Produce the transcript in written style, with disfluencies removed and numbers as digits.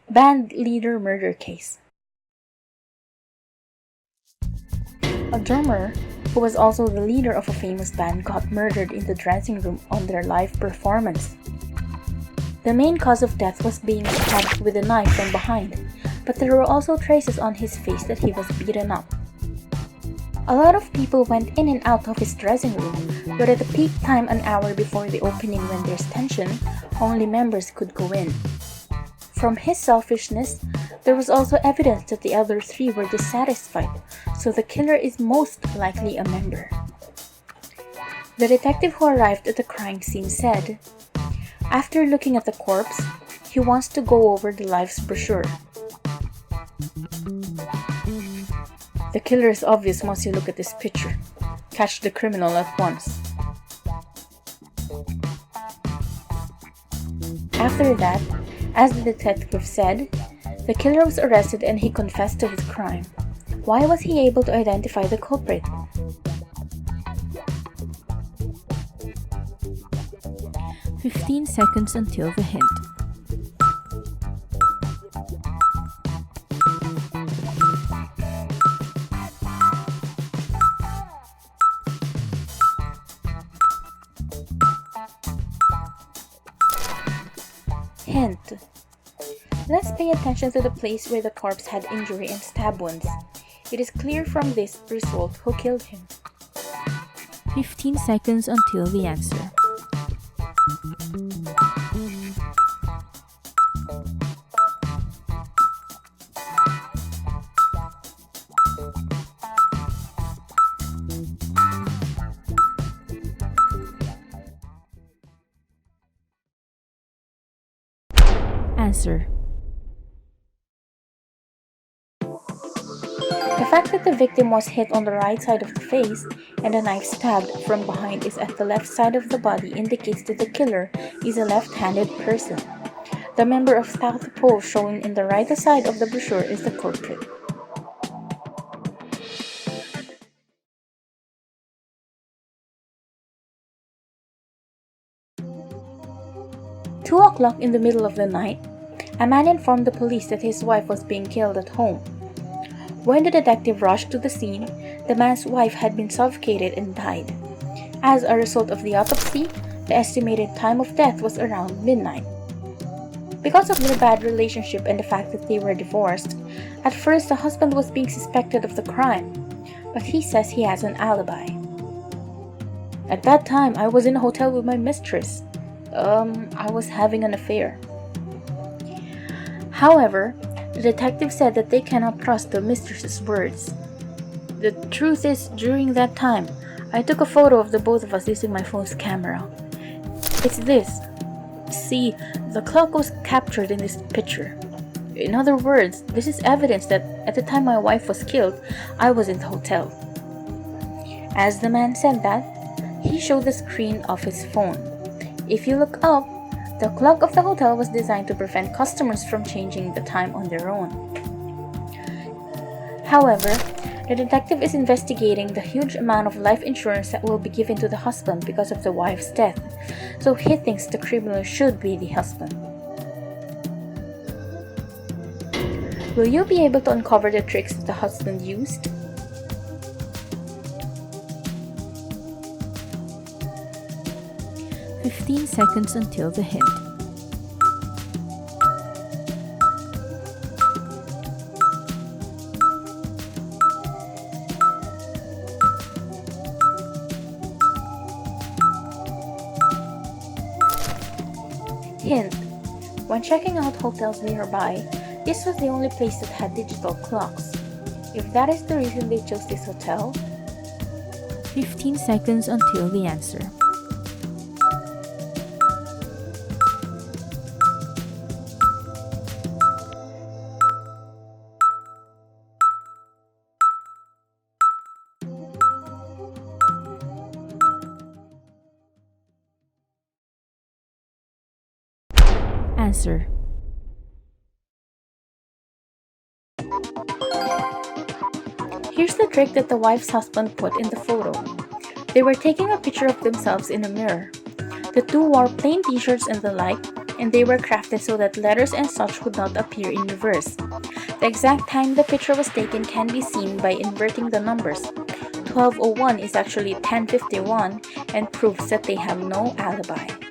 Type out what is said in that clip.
Band leader murder case. A drummer, who was also the leader of a famous band, got murdered in the dressing room on their live performance. The main cause of death was being stabbed with a knife from behind, but there were also traces on his face that he was beaten up. A lot of people went in and out of his dressing room, but at the peak time an hour before the opening when there's tension, only members could go in. From his selfishness, there was also evidence that the other three were dissatisfied, so the killer is most likely a member. The detective who arrived at the crime scene said, after looking at the corpse, he wants to go over the life's brochure. The killer is obvious once you look at this picture. Catch the criminal at once. After that, as the detective said, the killer was arrested and he confessed to his crime. Why was he able to identify the culprit? "15 seconds until the hint. Hint. Let's pay attention to the place where the corpse had injury and stab wounds. It is clear from this result who killed him. 15 seconds until the answer. Answer. The fact that the victim was hit on the right side of the face and a knife stabbed from behind is at the left side of the body indicates that the killer is a left-handed person. The member of South Pole shown in the right side of the brochure is the culprit. "2 o'clock in the middle of the night, a man informed the police that his wife was being killed at home. When the detective rushed to the scene, the man's wife had been suffocated and died. As a result of the autopsy, the estimated time of death was around midnight. Because of their bad relationship and the fact that they were divorced, at first the husband was being suspected of the crime, but he says he has an alibi. At that time, I was in a hotel with my mistress. I was having an affair. However, the detective said that they cannot trust the mistress's words. The truth is, during that time, I took a photo of the both of us using my phone's camera. It's this. See, the clock was captured in this picture. In other words, this is evidence that at the time my wife was killed, I was in the hotel." As the man said that, he showed the screen of his phone. If you look up, the clock of the hotel was designed to prevent customers from changing the time on their own. However, the detective is investigating the huge amount of life insurance that will be given to the husband because of the wife's death, so he thinks the criminal should be the husband. Will you be able to uncover the tricks that the husband used? "15 seconds until the hint. Hint. When checking out hotels nearby, this was the only place that had digital clocks. If that is the reason they chose this hotel, 15 seconds until the answer. Answer. Here's the trick that the wife's husband put in the photo. They were taking a picture of themselves in a mirror. The two wore plain t-shirts and the like, and they were crafted so that letters and such would not appear in reverse. The exact time the picture was taken can be seen by inverting the numbers. 12:01 is actually 10:51 and proves that they have no alibi.